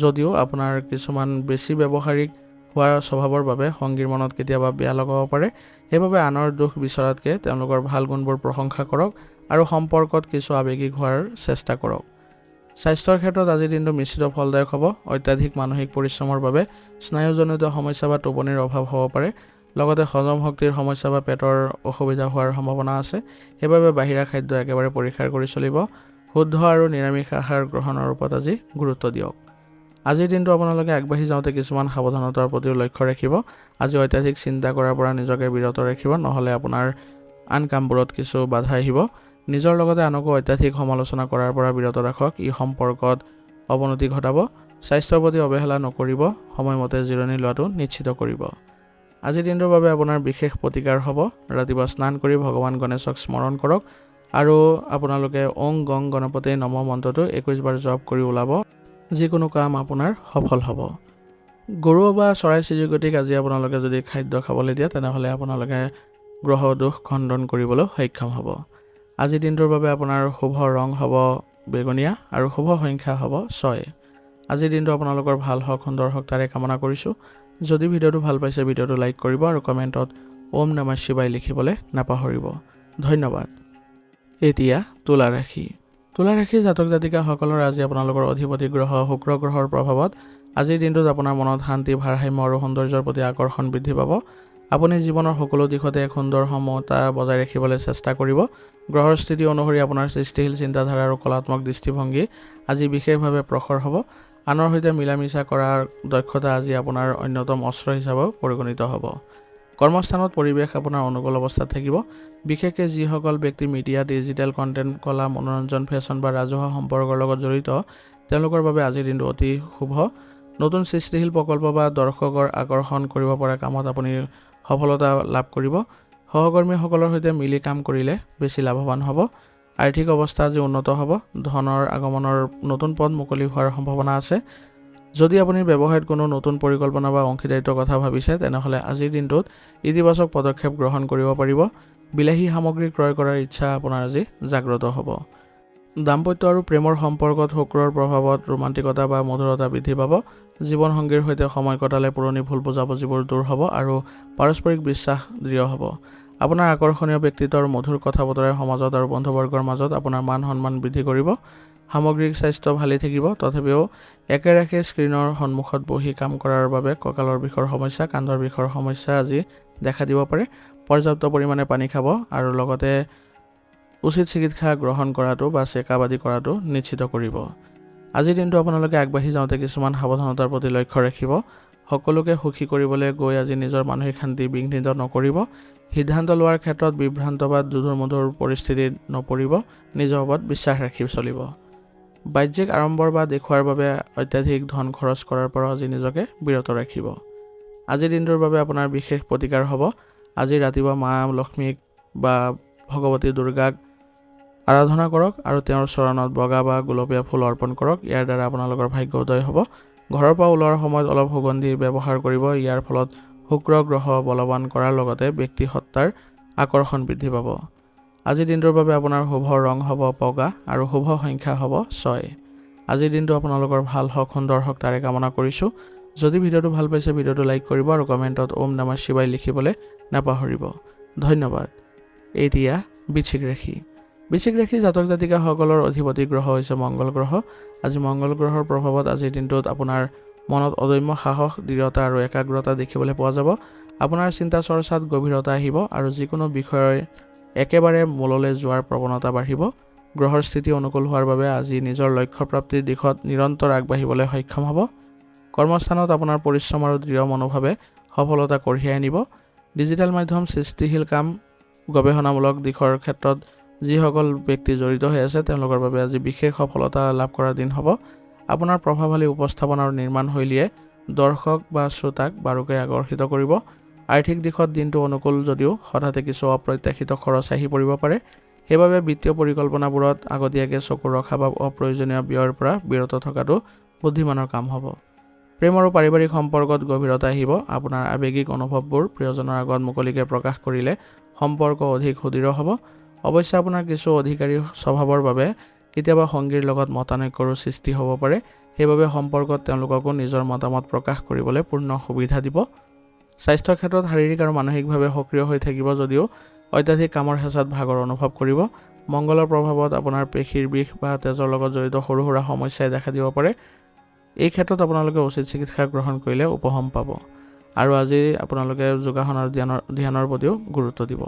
[SPEAKER 1] যদিও আপোনাৰ কিছুমান বেছি ব্যৱহাৰিক হোৱাৰ স্বভাৱৰ বাবে সংগীৰ মনত কেতিয়াবা বেয়া লগাব পাৰে। সেইবাবে আনৰ দোষ বিচৰাতকৈ তেওঁলোকৰ ভাল গুণবোৰ প্ৰশংসা কৰক আৰু সম্পৰ্কত কিছু আৱেগিক হোৱাৰ চেষ্টা কৰক। স্বাস্থ্যৰ ক্ষেত্ৰত আজিৰ দিনটো মিশ্ৰিত ফলদায়ক হ'ব। অত্যাধিক মানসিক পৰিশ্ৰমৰ বাবে স্নায়ুজনিত সমস্যা বা টোপনিৰ অভাৱ হ'ব পাৰে। লগতে হজম শক্তিৰ সমস্যা বা পেটৰ অসুবিধা হোৱাৰ সম্ভাৱনা আছে। সেইবাবে বাহিৰা খাদ্য একেবাৰে পৰিহাৰ কৰি চলিব। শুদ্ধ আৰু নিৰামিষ আহাৰ গ্ৰহণৰ ওপৰত আজি গুৰুত্ব দিয়ক। আজিৰ দিনটো আপোনালোকে আগবাঢ়ি যাওঁতে কিছুমান সাৱধানতাৰ প্ৰতিও লক্ষ্য ৰাখিব। আজি অত্যাধিক চিন্তা কৰাৰ পৰা নিজকে বিৰত ৰাখিব, নহ'লে আপোনাৰ আন কামবোৰত কিছু বাধা আহিব। নিজৰ লগতে আনকো অত্যাধিক সমালোচনা কৰাৰ পৰা বিৰত ৰাখক, ই সম্পৰ্কত অৱনতি ঘটাব। স্বাস্থ্যৰ প্ৰতি অৱহেলা নকৰিব, সময়মতে জিৰণি লোৱাটো নিশ্চিত কৰিব। আজিৰ দিনটোৰ বাবে আপোনাৰ বিশেষ প্ৰতিকাৰ হ'ব। ৰাতিপুৱা স্নান কৰি ভগৱান গণেশক স্মৰণ কৰক আৰু আপোনালোকে ওং গং গণপতি নম মন্ত্ৰটো 21 বাৰ জপ কৰি ওলাব। যিকোনো কাম আপোনাৰ সফল হ'ব। গৰু বা চৰাই চিৰিকটিক আজি আপোনালোকে যদি খাদ্য খাবলৈ দিয়ে তেনেহ'লে আপোনালোকে গ্ৰহ দোষ খণ্ডন কৰিবলৈ সক্ষম হ'ব। আজিৰ দিনটোৰ বাবে আপোনাৰ শুভ ৰং হ'ব বেঙুনীয়া আৰু শুভ সংখ্যা হ'ব 6। আজিৰ দিনটো আপোনালোকৰ ভাল হওক, সুন্দৰ হওক তাৰে কামনা কৰিছোঁ। যদি ভিডিঅ'টো ভাল পাইছে ভিডিঅ'টো লাইক কৰিব আৰু কমেণ্টত ওম নমঃ শিৱায় লিখিবলৈ নাপাহৰিব। ধন্যবাদ। এতিয়া তুলা ৰাশি। তুলা ৰাশি জাতক জাতিকাসকলৰ আজি আপোনালোকৰ অধিপতি গ্ৰহ শুক্ৰ গ্ৰহৰ প্ৰভাৱত আজিৰ দিনটোত আপোনাৰ মনত শান্তি, ভাৰসাম্য আৰু সৌন্দৰ্যৰ প্ৰতি আকৰ্ষণ বৃদ্ধি পাব। আপুনি জীৱনৰ সকলো দিশতে এক সুন্দৰ সমতা বজাই ৰাখিবলৈ চেষ্টা কৰিব। গ্ৰহৰ স্থিতি অনুসৰি আপোনাৰ সৃষ্টিশীল চিন্তাধাৰা আৰু কলাত্মক দৃষ্টিভংগী আজি বিশেষভাৱে প্ৰখৰ হ'ব। আনৰ সৈতে মিলা মিছা কৰাৰ দক্ষতা আজি আপোনাৰ অন্যতম অস্ত্ৰ হিচাপে পৰিগণিত হ'ব। কৰ্মস্থানত পৰিৱেশ আপোনাৰ অনুকূল অৱস্থাত থাকিব। বিশেষকৈ যিসকল ব্যক্তি মিডিয়া, ডিজিটেল কণ্টেণ্ট, কলা, মনোৰঞ্জন, ফেশ্বন বা ৰাজহুৱা সম্পৰ্কৰ লগত জড়িত তেওঁলোকৰ বাবে আজিৰ দিনটো অতি শুভ। নতুন সৃষ্টিশীল প্ৰকল্প বা দৰ্শকৰ আকৰ্ষণ কৰিব পৰা কামত আপুনি সফলতা লাভ কৰিব। সহকৰ্মীসকলৰ সৈতে মিলি কাম কৰিলে বেছি লাভৱান হ'ব। আৰ্থিক অৱস্থা আজি উন্নত হ'ব। ধনৰ আগমনৰ নতুন পথ মুকলি হোৱাৰ সম্ভাৱনা আছে। যদি আপুনি ব্যৱসায়ত কোনো নতুন পৰিকল্পনা বা অংশীদাৰিত্বৰ কথা ভাবিছে তেনেহ'লে আজিৰ দিনটোত ইতিবাচক পদক্ষেপ গ্ৰহণ কৰিব পাৰিব। বিলাসী সামগ্ৰী ক্ৰয় কৰাৰ ইচ্ছা আপোনাৰ আজি জাগ্ৰত হ'ব। দাম্পত্য আৰু প্ৰেমৰ সম্পৰ্কত শুক্ৰৰ প্ৰভাৱত ৰোমান্টিকতা বা মধুৰতা বৃদ্ধি পাব। জীৱনসংগীৰ সৈতে সময় কটালে পুৰণি ভুল বুজাবুজিবোৰ দূৰ হ'ব আৰু পাৰস্পৰিক বিশ্বাস দৃঢ় হ'ব। আপোনাৰ আকৰ্ষণীয় ব্যক্তিত্বৰ মধুৰ কথা বতৰাই সমাজত আৰু বন্ধুবৰ্গৰ মাজত আপোনাৰ মান সন্মান বৃদ্ধি কৰিব। সামগ্ৰিক স্বাস্থ্য ভালেই থাকিব। তথাপিও একেৰাখে স্ক্ৰীণৰ সন্মুখত বহি কাম কৰাৰ বাবে কঁকালৰ বিষৰ সমস্যা, কান্ধৰ বিষৰ সমস্যা আজি দেখা দিব পাৰে। পৰ্যাপ্ত পৰিমাণে পানী খাব আৰু লগতে উচিত চিকিৎসা গ্ৰহণ কৰাটো বা চেকআপ আদি কৰাটো নিশ্চিত কৰিব। আজিৰ দিনটো আপোনালোকে আগবাঢ়ি যাওঁতে কিছুমান সাৱধানতাৰ প্ৰতি লক্ষ্য ৰাখিব। সকলোকে সুখী কৰিবলৈ গৈ আজি নিজৰ মানসিক শান্তি বিঘ্নিত নকৰিব। সিদ্ধান্ত লোৱাৰ ক্ষেত্ৰত বিভ্ৰান্ত বা দুধুৰ-মুধুৰ পৰিস্থিতিত নপৰিব। নিজৰ ওপৰত বিশ্বাস ৰাখি চলিব। বাহ্যিক আড়ম্বৰ বা দেখুৱাৰ বাবে অত্যাধিক ধন খৰচ কৰাৰ পৰা আজি নিজকে বিৰত ৰাখিব। আজিৰ দিনটোৰ বাবে আপোনাৰ বিশেষ প্ৰতিকাৰ হ'ব। আজি ৰাতিপুৱা মা লক্ষ্মীক বা ভগৱতী দুৰ্গাক আৰাধনা কৰক আৰু তেওঁৰ চৰণত বগা বা গোলপীয়া ফুল অৰ্পণ কৰক। ইয়াৰ দ্বাৰা আপোনালোকৰ ভাগ্য উদয় হ'ব। ঘৰৰ পৰা ওলোৱাৰ সময়ত অলপ সুগন্ধি ব্যৱহাৰ কৰিব। ইয়াৰ ফলত শুক্ৰ গ্ৰহ বলৱান কৰাৰ লগতে ব্যক্তি সত্তাৰ আকৰ্ষণ বৃদ্ধি পাব। আজিৰ দিনটোৰ বাবে আপোনাৰ শুভ ৰং হ'ব বগা আৰু শুভ সংখ্যা হ'ব 6। আজিৰ দিনটো আপোনালোকৰ ভাল হওক, সুন্দৰ হওক তাৰে কামনা কৰিছোঁ। যদি ভিডিঅ'টো ভাল পাইছে ভিডিঅ'টো লাইক কৰিব আৰু কমেণ্টত ওম নমঃ শিৱায় লিখিবলৈ নাপাহৰিব। ধন্যবাদ। এতিয়া বৃশ্চিক ৰাশি। বৃশ্চিক ৰাশি জাতক জাতিকাসকলৰ অধিপতি গ্ৰহ হৈছে মংগল গ্ৰহ। আজি মংগল গ্ৰহৰ প্ৰভাৱত আজিৰ দিনটোত আপোনাৰ মনত অদম্য সাহস, দৃঢ়তা আৰু একাগ্ৰতা দেখিবলৈ পোৱা যাব। আপোনাৰ চিন্তা চৰ্চাত গভীৰতা আহিব আৰু যিকোনো বিষয় একেবাৰে মূললৈ যোৱাৰ প্ৰৱণতা বাঢ়িব। গ্ৰহৰ স্থিতি অনুকূল হোৱাৰ বাবে আজি নিজৰ লক্ষ্য প্ৰাপ্তিৰ দিশত নিৰন্তৰ আগবাঢ়িবলৈ সক্ষম হ'ব। কৰ্মস্থানত আপোনাৰ পৰিশ্ৰম আৰু দৃঢ় মনোভাৱে সফলতা কঢ়িয়াই আনিব। ডিজিটেল মাধ্যম, সৃষ্টিশীল কাম, গৱেষণামূলক দিশৰ ক্ষেত্ৰত যিসকল ব্যক্তি জড়িত হৈ আছে তেওঁলোকৰ বাবে আজি বিশেষ সফলতা লাভ কৰাৰ দিন হ'ব। আপোনাৰ প্ৰভাৱশালী উপস্থাপন আৰু নিৰ্মাণ শৈলীয়ে দৰ্শক বা শ্ৰোতাক বাৰুকৈ আকৰ্ষিত কৰিব। আৰ্থিক দিশত দিনটো অনুকূল যদিও হঠাতে কিছু অপ্ৰত্যাশিত খৰচ আহি পৰিব পাৰে। সেইবাবে বিত্তীয় পৰিকল্পনাবোৰত আগতীয়াকৈ চকু ৰখা বা অপ্ৰয়োজনীয় ব্যয়ৰ পৰা বিৰত থকাটো বুদ্ধিমানৰ কাম হ'ব। প্ৰেম আৰু পাৰিবাৰিক সম্পৰ্কত গভীৰতা আহিব। আপোনাৰ আৱেগিক অনুভৱবোৰ প্ৰিয়জনৰ আগত মুকলিকৈ প্ৰকাশ কৰিলে সম্পৰ্ক অধিক সুদৃঢ় হ'ব। অৱশ্যে আপোনাৰ কিছু অধিকাৰী স্বভাৱৰ বাবে কেতিয়াবা সংগীৰ লগত মতানৈক্যৰো সৃষ্টি হ'ব পাৰে। সেইবাবে সম্পৰ্কত তেওঁলোককো নিজৰ মতামত প্ৰকাশ কৰিবলৈ পূৰ্ণ সুবিধা দিব। স্বাস্থ্যৰ ক্ষেত্ৰত শাৰীৰিক আৰু মানসিকভাৱে সক্ৰিয় হৈ থাকিব যদিও অত্যাধিক কামৰ হেঁচাত ভাগৰ অনুভৱ কৰিব। মংগলৰ প্ৰভাৱত আপোনাৰ পেশীৰ বিষ বা তেজৰ লগত জড়িত সৰু সুৰা সমস্যাই দেখা দিব পাৰে। এই ক্ষেত্ৰত আপোনালোকে উচিত চিকিৎসা গ্ৰহণ কৰিলে উপশম পাব। আৰু আজি আপোনালোকে যোগাসন আৰু ধ্যানৰ প্ৰতিও গুৰুত্ব দিব।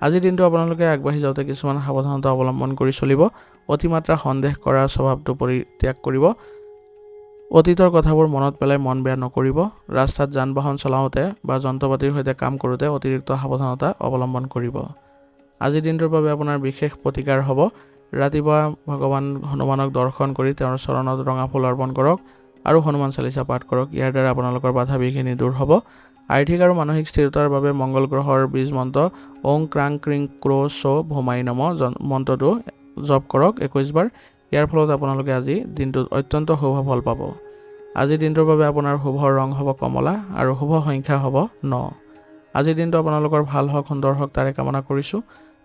[SPEAKER 1] আজিৰ দিনটো আপোনালোকে আগবাঢ়ি যাওঁতে কিছুমান সাৱধানতা অৱলম্বন কৰি চলিব। অতিমাত্ৰা সন্দেহ কৰা স্বভাৱটো পৰিত্যাগ কৰিব। অতীতৰ কথাবোৰ মনত পেলাই মন বেয়া নকৰিব। ৰাস্তাত যান বাহন চলাওঁতে বা যন্ত্ৰ পাতিৰ সৈতে কাম কৰোঁতে অতিৰিক্ত সাৱধানতা অৱলম্বন কৰিব। আজিৰ দিনটোৰ বাবে আপোনাৰ বিশেষ প্ৰতিকাৰ হ'ব। ৰাতিপুৱা ভগৱান হনুমানক দৰ্শন কৰি তেওঁৰ চৰণত ৰঙা ফুল অৰ্পণ কৰক আৰু হনুমান চালিচা পাঠ কৰক। ইয়াৰ দ্বাৰা আপোনালোকৰ বাধা বিঘিনি দূৰ হ'ব। আৰ্থিক আৰু মানসিক স্থিৰতাৰ বাবে মংগল গ্ৰহৰ বীজ মন্ত্ৰ ওং ক্ৰাং ক্ৰিং ক্ৰ চ ভমাই নম মন্ত্ৰটো জপ কৰক 21 বাৰ। ইয়াৰ ফলত আপোনালোকে আজি দিনটোত অত্যন্ত শুভ ফল পাব। আজিৰ দিনটোৰ বাবে আপোনাৰ শুভ ৰং হ'ব কমলা আৰু শুভ সংখ্যা হ'ব 9। আজিৰ দিনটো আপোনালোকৰ ভাল হওক, সুন্দৰ হওক তাৰে কামনা কৰিছোঁ।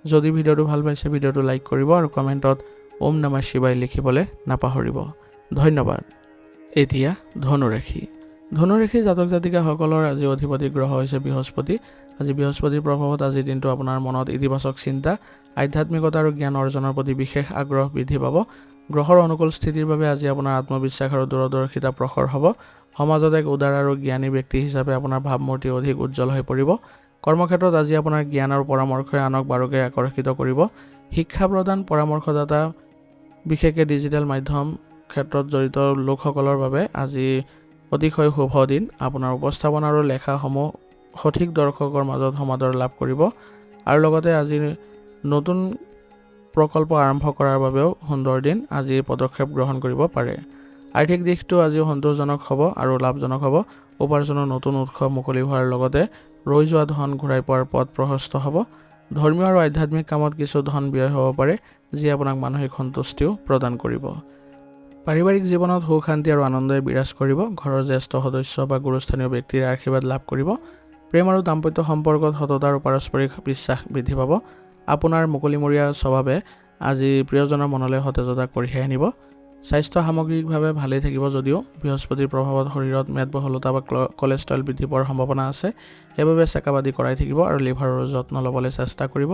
[SPEAKER 1] যদি ভিডিঅ'টো ভাল পাইছে ভিডিঅ'টো লাইক কৰিব আৰু কমেণ্টত ওম নমঃ শিৱায় লিখিবলৈ নাপাহৰিব। ধন্যবাদ। এতিয়া ধনুৰাশি। ধনুৰাশি জাতক জাতিকাসকলৰ আজি অধিপতি গ্ৰহ হৈছে বৃহস্পতি। আজি বৃহস্পতিৰ প্ৰভাৱত আজিৰ দিনটো আপোনাৰ মনত ইতিবাচক চিন্তা, আধ্যাত্মিকতা আৰু জ্ঞান অৰ্জনৰ প্ৰতি বিশেষ আগ্ৰহ বৃদ্ধি পাব। গ্ৰহৰ অনুকূল স্থিতিৰ বাবে আজি আপোনাৰ আত্মবিশ্বাস আৰু দূৰদৰ্শিতা প্ৰখৰ হ'ব। সমাজত এক উদাৰ আৰু জ্ঞানী ব্যক্তি হিচাপে আপোনাৰ ভাৱমূৰ্তি অধিক উজ্জ্বল হৈ পৰিব। কৰ্মক্ষেত্ৰত আজি আপোনাৰ জ্ঞান আৰু পৰামৰ্শই আনক বাৰুকৈ আকৰ্ষিত কৰিব। শিক্ষা প্ৰদান, পৰামৰ্শদাতা, বিশেষকৈ ডিজিটেল মাধ্যম ক্ষেত্ৰত জড়িত লোকসকলৰ বাবে আজি অতিশয় শুভ দিন। আপোনাৰ উপস্থাপনা আৰু লেখাসমূহ সঠিক দৰ্শকৰ মাজত সমাদৰ লাভ কৰিব আৰু লগতে আজি নতুন প্ৰকল্প আৰম্ভ কৰাৰ বাবেও সুন্দৰ দিন। আজি পদক্ষেপ গ্ৰহণ কৰিব পাৰে। আৰ্থিক দিশটো আজিও সন্তোষজনক হ'ব আৰু লাভজনক হ'ব। উপাৰ্জনৰ নতুন উৎস মুকলি হোৱাৰ লগতে ৰৈ যোৱা ধন ঘূৰাই পোৱাৰ পথ প্ৰশস্ত হ'ব। ধৰ্মীয় আৰু আধ্যাত্মিক কামত কিছু ধন ব্যয় হ'ব পাৰে, যি আপোনাক মানসিক সন্তুষ্টিও প্ৰদান কৰিব। পাৰিবাৰিক জীৱনত সুখ শান্তি আৰু আনন্দই বিৰাজ কৰিব। ঘৰৰ জ্যেষ্ঠ সদস্য বা গুৰুস্থানীয় ব্যক্তিৰ আশীৰ্বাদ লাভ কৰিব। প্ৰেম আৰু দাম্পত্য সম্পৰ্কত সততা আৰু পাৰস্পৰিক বিশ্বাস বৃদ্ধি পাব। আপোনাৰ মুকলিমূৰীয়া স্বভাৱে আজি প্ৰিয়জনৰ মনলৈ সতেজতা কঢ়িয়াই আনিব। স্বাস্থ্য সামগ্ৰিকভাৱে ভালেই থাকিব যদিও বৃহস্পতিৰ প্ৰভাৱত শৰীৰত মেদবহুলতা বা কলেষ্ট্ৰল বৃদ্ধি পোৱাৰ সম্ভাৱনা আছে। সেইবাবে চেকআপ আদি কৰাই থাকিব আৰু লিভাৰৰ যত্ন ল'বলৈ চেষ্টা কৰিব।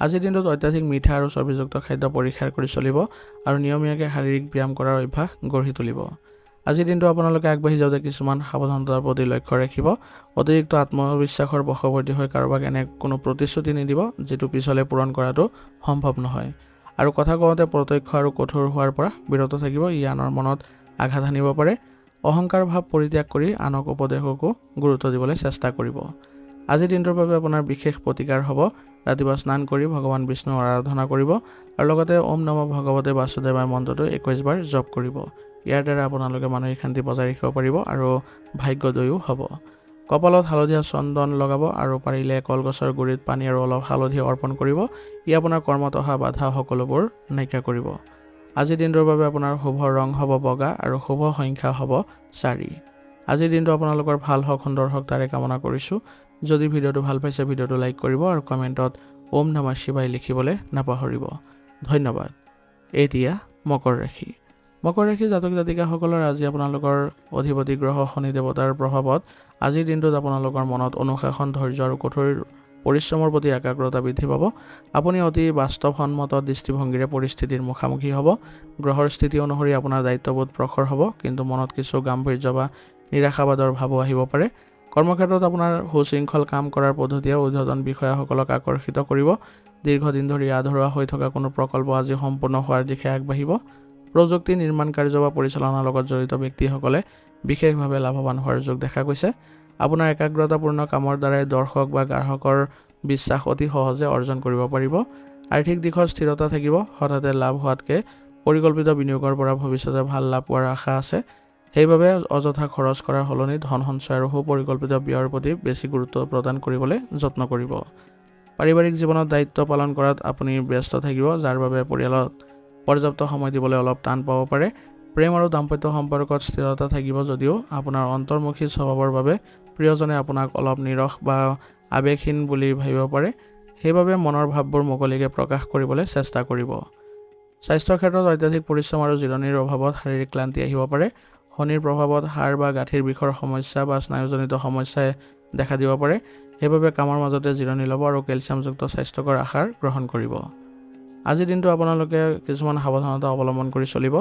[SPEAKER 1] আজিৰ দিনটোত অত্যাধিক মিঠা আৰু চৰ্বিযুক্ত খাদ্য পৰিহাৰ কৰি চলিব আৰু নিয়মীয়াকৈ শাৰীৰিক ব্যায়াম কৰাৰ অভ্যাস গঢ়ি তুলিব। আজিৰ দিনটো আপোনালোকে আগবাঢ়ি যাওঁতে কিছুমান সাৱধানতাৰ প্ৰতি লক্ষ্য ৰাখিব। অতিৰিক্ত আত্মবিশ্বাসৰ বশৱৰ্তী হৈ কাৰোবাক এনে কোনো প্ৰতিশ্ৰুতি নিদিব যিটো পিছলৈ পূৰণ কৰাটো সম্ভৱ নহয়। আৰু কথা কওঁতে প্ৰত্যক্ষ আৰু কঠোৰ হোৱাৰ পৰা বিৰত থাকিব। ই আনৰ মনত আঘাত আনিব পাৰে। অহংকাৰ ভাৱ পৰিত্যাগ কৰি আনক উপদেশকো গুৰুত্ব দিবলৈ চেষ্টা কৰিব। আজিৰ দিনটোৰ বাবে আপোনাৰ বিশেষ প্ৰতিকাৰ হ'ব। ৰাতিপুৱা স্নান কৰি ভগৱান বিষ্ণুৰ আৰাধনা কৰিব আৰু লগতে ওম নমঃ ভগৱতে বাসুদেৱায় মন্ত্ৰটো 21 বাৰ জপ কৰিব। ইয়াৰ দ্বাৰা আপোনালোকে মানসিক শান্তি বজাই ৰাখিব পাৰিব আৰু ভাগ্যদয়ো হ'ব। কপালত হালধীয়া চন্দন লগাব আৰু পাৰিলে কলগছৰ গুৰিত পানী আৰু অলপ হালধি অৰ্পণ কৰিব। ই আপোনাৰ কৰ্মত অহা বাধা সকলোবোৰ নাইকিয়া কৰিব। আজিৰ দিনটোৰ বাবে আপোনাৰ শুভ ৰং হ'ব বগা আৰু শুভ সংখ্যা হ'ব 4। আজিৰ দিনটো আপোনালোকৰ ভাল হওক, সুন্দৰ হওক তাৰে কামনা কৰিছোঁ। যদি ভিডিঅ'টো ভাল পাইছে ভিডিঅ'টো লাইক কৰিব আৰু কমেণ্টত ওম নমঃ শিৱায় লিখিবলৈ নাপাহৰিব। ধন্যবাদ। এতিয়া মকৰ ৰাশি। মকৰ ৰাশি জাতক জাতিকাসকলৰ আজি আপোনালোকৰ অধিপতি গ্ৰহ শনি দেৱতাৰ প্ৰভাৱত আজিৰ দিনটোত আপোনালোকৰ মনত অনুশাসন, ধৈৰ্য আৰু কঠোৰ পৰিশ্ৰমৰ প্ৰতি একাগ্ৰতা বৃদ্ধি পাব। আপুনি অতি বাস্তৱসন্মত দৃষ্টিভংগীৰে পৰিস্থিতিৰ মুখামুখি হ'ব। গ্ৰহৰ স্থিতি অনুসৰি আপোনাৰ দায়িত্ববোধ প্ৰখৰ হ'ব, কিন্তু মনত কিছু গাম্ভীৰ্য বা নিৰাশাবাদৰ ভাৱো আহিব পাৰে। কৰ্মক্ষেত্ৰত আপোনাৰ সুশৃংখল কাম কৰাৰ পদ্ধতিয়ে ঊৰ্ধ্বতন বিষয়াসকলক আকৰ্ষিত কৰিব। দীৰ্ঘদিন ধৰি আধৰুৱা হৈ থকা কোনো প্ৰকল্প আজি সম্পূৰ্ণ হোৱাৰ দিশে আগবাঢ়িব। প্ৰযুক্তি, নিৰ্মাণ কাৰ্য বা পৰিচালনাৰ লগত জড়িত ব্যক্তিসকলে বিশেষভাৱে লাভৱান হোৱাৰ যোগ দেখা গৈছে। আপোনাৰ একাগ্ৰতাপূৰ্ণ কামৰ দ্বাৰাই দৰ্শক বা গ্ৰাহকৰ বিশ্বাস অতি সহজে অৰ্জন কৰিব পাৰিব। আৰ্থিক দিশত স্থিৰতা থাকিব। হঠাতে লাভ হোৱাতকৈ পৰিকল্পিত বিনিয়োগৰ পৰা ভৱিষ্যতে ভাল লাভ পোৱাৰ আশা আছে। সেইবাবে অযথা খৰচ কৰাৰ সলনি ধন সঞ্চয় আৰু সুপৰিকল্পিত ব্যয়ৰ প্ৰতি বেছি গুৰুত্ব প্ৰদান কৰিবলৈ যত্ন কৰিব। পাৰিবাৰিক জীৱনত দায়িত্ব পালন কৰাত আপুনি ব্যস্ত থাকিব, যাৰ বাবে পৰিয়ালত পৰ্যাপ্ত সময় দিবলৈ অলপ টান পাব পাৰে। প্ৰেম আৰু দাম্পত্য সম্পৰ্কত স্থিৰতা থাকিব যদিও আপোনাৰ অন্তৰ্মুখী স্বভাৱৰ বাবে প্ৰিয়জনে আপোনাক অলপ নিৰস বা আৱেগহীন বুলি ভাবিব পাৰে। সেইবাবে মনৰ ভাৱবোৰ মুকলিকৈ প্ৰকাশ কৰিবলৈ চেষ্টা কৰিব। স্বাস্থ্যৰ ক্ষেত্ৰত অত্যাধিক পৰিশ্ৰম আৰু জিৰণিৰ অভাৱত শাৰীৰিক ক্লান্তি আহিব পাৰে। শনিৰ প্ৰভাৱত হাড় বা গাঁঠিৰ বিষৰ সমস্যা বা স্নায়ুজনিত সমস্যাই দেখা দিব পাৰে। সেইবাবে কামৰ মাজতে জিৰণি ল'ব আৰু কেলছিয়ামযুক্ত স্বাস্থ্যকৰ আহাৰ গ্ৰহণ কৰিব। আজিৰ দিনটো আপোনালোকে কিছুমান সাৱধানতা অৱলম্বন কৰি চলিব।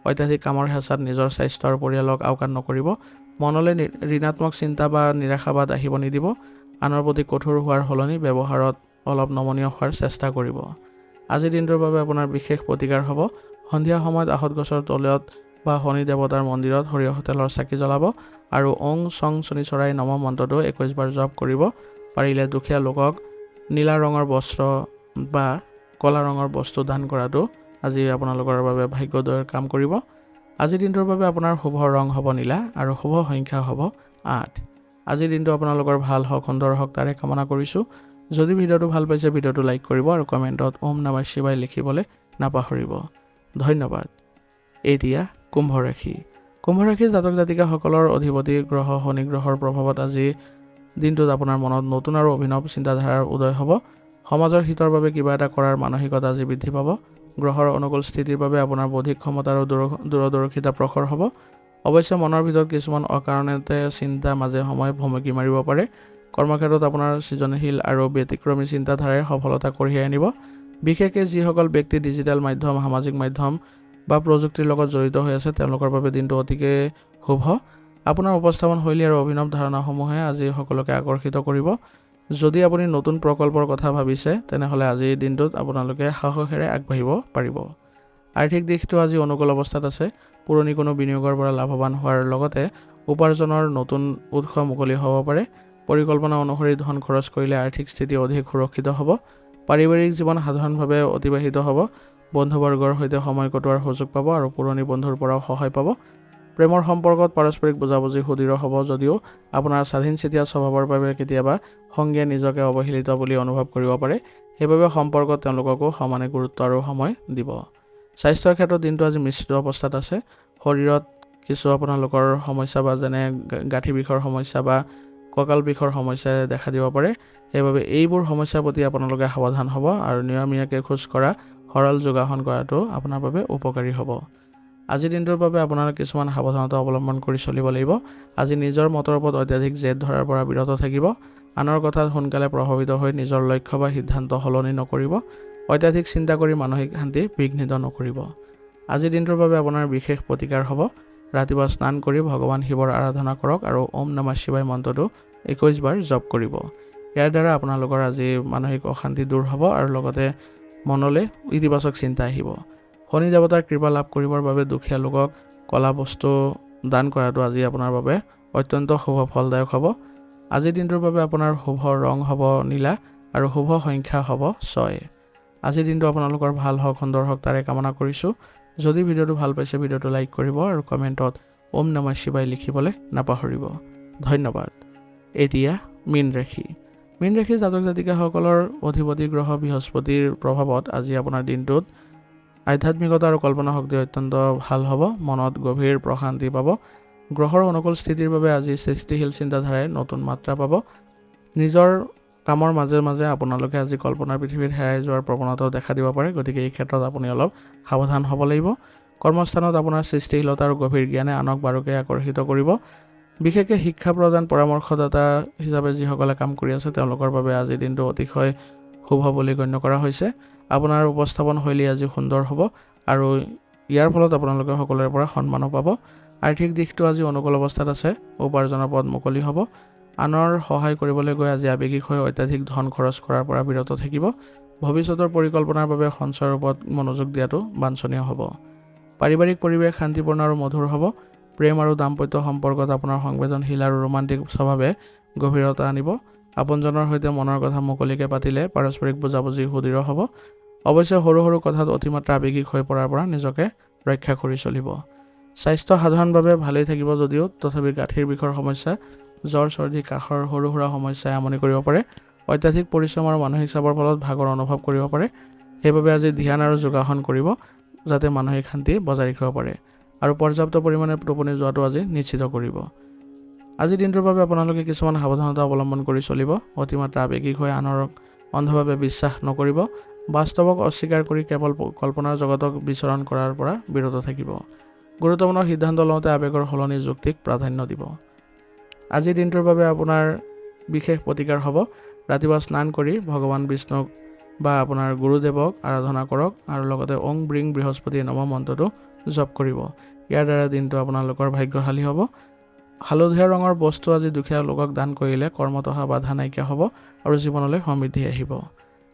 [SPEAKER 1] অত্যাধিক কামৰ হেঁচাত নিজৰ স্বাস্থ্য আৰু পৰিয়ালক আওকাণ নকৰিব। মনলৈ ঋণাত্মক চিন্তা বা নিৰাশাবাদ আহিব নিদিব। আনৰ প্ৰতি কঠোৰ হোৱাৰ সলনি ব্যৱহাৰত অলপ নমনীয় হোৱাৰ চেষ্টা কৰিব। আজিৰ দিনটোৰ বাবে আপোনাৰ বিশেষ প্ৰতিকাৰ হ'ব। সন্ধিয়া সময়ত আহঁত গছৰ তলত বা শনি দেৱতাৰ মন্দিৰত সৰিয়হ তেলৰ চাকি জ্বলাব আৰু ওং চং শনিচৰাই নমঃ মন্ত্ৰটো 21 বাৰ জপ কৰিব। পাৰিলে দুখীয়া লোকক নীলা ৰঙৰ বস্ত্ৰ বা কলা ৰঙৰ বস্তু দান কৰাটো আজি আপোনালোকৰ বাবে ভাগ্যোদয়ৰ কাম কৰিব। আজিৰ দিনটোৰ বাবে আপোনাৰ শুভ ৰং হ'ব নীলা আৰু শুভ সংখ্যা হ'ব 8। আজিৰ দিনটো আপোনালোকৰ ভাল হওক, সুন্দৰ হওক তাৰে কামনা কৰিছোঁ। যদি ভিডিঅ'টো ভাল পাইছে ভিডিঅ'টো লাইক কৰিব আৰু কমেণ্টত ওম নমঃ শিৱায় লিখিবলৈ নাপাহৰিব। ধন্যবাদ। এতিয়া কুম্ভ ৰাশি। কুম্ভ ৰাশিৰ জাতক জাতিকাসকলৰ অধিপতি গ্ৰহ শনি গ্ৰহৰ প্ৰভাৱত আজি দিনটোত আপোনাৰ মনত নতুন আৰু অভিনৱ চিন্তাধাৰাৰ উদয় হ'ব। সমাজৰ হিতৰ বাবে কিবা এটা কৰাৰ মানসিকতা আজি বৃদ্ধি পাব। গ্ৰহৰ অনুকূল স্থিতিৰ বাবে আপোনাৰ বৌদ্ধিক ক্ষমতা আৰু দূৰদৰ্শিতা প্ৰখৰ হ'ব। অৱশ্যে মনৰ ভিতৰত কিছুমান অকাৰণতে চিন্তা মাজে সময়ে ভমকি মাৰিব পাৰে। কৰ্মক্ষেত্ৰত আপোনাৰ সৃজনশীল আৰু ব্যতিক্ৰমী চিন্তাধাৰাই সফলতা কঢ়িয়াই আনিব। বিশেষকৈ যিসকল ব্যক্তি ডিজিটেল মাধ্যম, সামাজিক মাধ্যম বা প্ৰযুক্তিৰ লগত জড়িত হৈ আছে তেওঁলোকৰ বাবে দিনটো অতিকে শুভ। আপোনাৰ উপস্থাপন শৈলী আৰু অভিনৱ ধাৰণাসমূহে আজি সকলোকে আকৰ্ষিত কৰিব। যদি আপুনি নতুন প্ৰকল্পৰ কথা ভাবিছে তেনেহ'লে আজিৰ দিনটোত আপোনালোকে সাহসেৰে আগবাঢ়িব পাৰিব। আৰ্থিক দিশটো আজি অনুকূল অৱস্থাত আছে। পুৰণি কোনো বিনিয়োগৰ পৰা লাভৱান হোৱাৰ লগতে উপাৰ্জনৰ নতুন উৎস মুকলি হ'ব পাৰে। পৰিকল্পনা অনুসৰি ধন খৰচ কৰিলে আৰ্থিক স্থিতি অধিক সুৰক্ষিত হ'ব। পাৰিবাৰিক জীৱন সাধাৰণভাৱে অতিবাহিত হ'ব। বন্ধুবৰ্গৰ সৈতে সময় কটোৱাৰ সুযোগ পাব আৰু পুৰণি বন্ধুৰ পৰাও সহায় পাব। প্ৰেমৰ সম্পৰ্কত পাৰস্পৰিক বুজাবুজি সুদৃঢ় হ'ব যদিও আপোনাৰ স্বাধীনচিতীয়া স্বভাৱৰ বাবে কেতিয়াবা সংগীয়ে নিজকে অৱহেলিত বুলি অনুভৱ কৰিব পাৰে। সেইবাবে সম্পৰ্কত তেওঁলোককো সমানে গুৰুত্ব আৰু সময় দিব। স্বাস্থ্যৰ ক্ষেত্ৰত দিনটো আজি মিশ্ৰিত অৱস্থাত আছে। শৰীৰত কিছু আপোনালোকৰ সমস্যা বা যেনে গাঁঠি বিষৰ সমস্যা বা কঁকাল বিষৰ সমস্যাই দেখা দিব পাৰে। সেইবাবে এইবোৰ সমস্যাৰ প্ৰতি আপোনালোকে সাৱধান হ'ব আৰু নিয়মীয়াকৈ খোজ কঢ়া, সৰল যোগাসন কৰাটো আপোনাৰ বাবে উপকাৰী হ'ব। আজিৰ দিনটোৰ বাবে আপোনাৰ কিছুমান সাৱধানতা অৱলম্বন কৰি চলিব লাগিব। আজি নিজৰ মতৰ ওপৰত অত্যাধিক জেদ ধৰাৰ পৰা বিৰত থাকিব। আনৰ কথাত সোনকালে প্ৰভাৱিত হৈ নিজৰ লক্ষ্য বা সিদ্ধান্ত সলনি নকৰিব। অত্যাধিক চিন্তা কৰি মানসিক শান্তি বিঘ্নিত নকৰিব। আজিৰ দিনটোৰ বাবে আপোনাৰ বিশেষ প্ৰতিকাৰ হ'ব। ৰাতিপুৱা স্নান কৰি ভগৱান শিৱৰ আৰাধনা কৰক আৰু ওম নমঃ শিৱায় মন্ত্ৰটো 21 বাৰ জপ কৰিব। ইয়াৰ দ্বাৰা আপোনালোকৰ আজি মানসিক অশান্তি দূৰ হ'ব আৰু লগতে মনলৈ ইতিবাচক চিন্তা আহিব। শনি দেৱতাৰ কৃপা লাভ কৰিবৰ বাবে দুখীয়া লোকক কলা বস্তু দান কৰাটো আজি আপোনাৰ বাবে অত্যন্ত শুভ ফলদায়ক হ'ব। আজিৰ দিনটোৰ বাবে আপোনাৰ শুভ ৰং হ'ব নীলা আৰু শুভ সংখ্যা হ'ব 6। আজিৰ দিনটো আপোনালোকৰ ভাল হওক, সুন্দৰ হওক তাৰে কামনা কৰিছোঁ। যদি ভিডিঅ'টো ভাল পাইছে ভিডিঅ'টো লাইক কৰিব আৰু কমেণ্টত ওম নমঃ শিৱায় লিখিবলৈ নাপাহৰিব। ধন্যবাদ। এতিয়া মীন ৰাশি। মীন ৰাশিৰ জাতক জাতিকাসকলৰ অধিপতি গ্ৰহ বৃহস্পতিৰ প্ৰভাৱত আজি আপোনাৰ দিনটোত আধ্যাত্মিকতা আৰু কল্পনা শক্তি অত্যন্ত ভাল হ'ব। মনত গভীৰ প্ৰশান্তি পাব। গ্ৰহৰ অনুকূল স্থিতিৰ বাবে আজি সৃষ্টিশীল চিন্তাধাৰাই নতুন মাত্ৰা পাব। নিজৰ কামৰ মাজে মাজে আপোনালোকে আজি কল্পনাৰ পৃথিৱীত হেৰাই যোৱাৰ প্ৰৱণতাও দেখা দিব পাৰে। গতিকে এই ক্ষেত্ৰত আপুনি অলপ সাৱধান হ'ব লাগিব। কৰ্মস্থানত আপোনাৰ সৃষ্টিশীলতা আৰু গভীৰ জ্ঞানে আনক বাৰুকৈ আকৰ্ষিত কৰিব। বিশেষকৈ শিক্ষা প্ৰদান পৰামৰ্শদাতা হিচাপে যিসকলে কাম কৰি আছে তেওঁলোকৰ বাবে আজিৰ দিনটো অতিশয় শুভ বুলি গণ্য কৰা হৈছে। আপোনাৰ উপস্থাপন শৈলী আজি সুন্দৰ হ'ব আৰু ইয়াৰ ফলত আপোনালোকে সকলোৰে পৰা সন্মানো পাব। আৰ্থিক দিশটো আজি অনুকূল অৱস্থাত আছে। উপাৰ্জনৰ পথ মুকলি হ'ব। আনৰ সহায় কৰিবলৈ গৈ আজি আৱেগিক হৈ অত্যাধিক ধন খৰচ কৰাৰ পৰা বিৰত থাকিব। ভৱিষ্যতৰ পৰিকল্পনাৰ বাবে সঞ্চয়ৰ ওপৰত মনোযোগ দিয়াটো বাঞ্ছনীয় হ'ব। পাৰিবাৰিক পৰিৱেশ শান্তিপূৰ্ণ আৰু মধুৰ হ'ব। প্ৰেম আৰু দাম্পত্য সম্পৰ্কত আপোনাৰ সংবেদনশীল আৰু ৰোমান্টিক স্বভাৱে গভীৰতা আনিব। আপোনজনৰ সৈতে মনৰ কথা মুকলিকৈ পাতিলে পাৰস্পৰিক বুজাবুজি সুদৃঢ় হ'ব। অৱশ্যে সৰু সৰু কথাত অতিমাত্ৰা আৱেগিক হৈ পৰাৰ পৰা নিজকে ৰক্ষা কৰি চলিব। স্বাস্থ্য সাধাৰণভাৱে ভালেই থাকিব যদিও তথাপি গাঁঠিৰ বিষৰ সমস্যা, জ্বৰ, চৰ্দি, কাহৰ সৰু সুৰা সমস্যাই আমনি কৰিব পাৰে। অত্যাধিক পৰিশ্ৰম আৰু মানসিক চাপৰ ফলত ভাগৰ অনুভৱ কৰিব পাৰে। সেইবাবে আজি ধ্যান আৰু যোগাসন কৰিব যাতে মানসিক শান্তি বজাই ৰাখিব পাৰে আৰু পৰ্যাপ্ত পৰিমাণে টোপনি যোৱাটো আজি নিশ্চিত কৰিব। আজিৰ দিনটোৰ বাবে আপোনালোকে কিছুমান সাৱধানতা অৱলম্বন কৰি চলিব। অতিমাত্ৰা আৱেগিক হৈ আনক অন্ধভাৱে বিশ্বাস নকৰিব। বাস্তৱক অস্বীকাৰ কৰি কেৱল কল্পনাৰ জগতক বিচৰণ কৰাৰ পৰা বিৰত থাকিব। গুৰুত্বপূৰ্ণ সিদ্ধান্ত লওঁতে আৱেগৰ সলনি যুক্তিক প্ৰাধান্য দিব। আজিৰ দিনটোৰ বাবে আপোনাৰ বিশেষ প্ৰতিকাৰ হ'ব। ৰাতিপুৱা স্নান কৰি ভগৱান বিষ্ণুক বা আপোনাৰ গুৰুদেৱক আৰাধনা কৰক আৰু লগতে ওং ব্ৰিং বৃহস্পতি নমঃ মন্ত্ৰটো জপ কৰিব। ইয়াৰ দ্বাৰা দিনটো আপোনালোকৰ ভাগ্যশালী হ'ব। হালধীয়া ৰঙৰ বস্তু আজি দুখীয়া লোকক দান কৰিলে কৰ্মত অহা বাধা নাইকিয়া হ'ব আৰু জীৱনলৈ সমৃদ্ধি আহিব।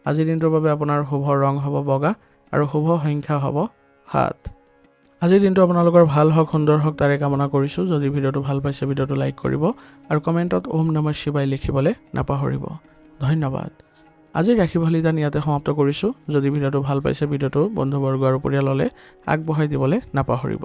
[SPEAKER 1] আজিৰ দিনটোৰ বাবে আপোনাৰ শুভ ৰং হ'ব বগা আৰু শুভ সংখ্যা হ'ব 7। আজিৰ দিনটো আপোনালোকৰ ভাল হওক, সুন্দৰ হওক তাৰে কামনা কৰিছোঁ। যদি ভিডিঅ'টো ভাল পাইছে ভিডিঅ'টো লাইক কৰিব আৰু কমেণ্টত ওম নমঃ শিৱায় লিখিবলৈ নাপাহৰিব। ধন্যবাদ। আজিৰ ৰাশি ফলিদান ইয়াতে সমাপ্ত কৰিছোঁ। যদি ভিডিঅ'টো ভাল পাইছে ভিডিঅ'টো বন্ধুবৰ্গ আৰু পৰিয়াললৈ আগবঢ়াই দিবলৈ নাপাহৰিব।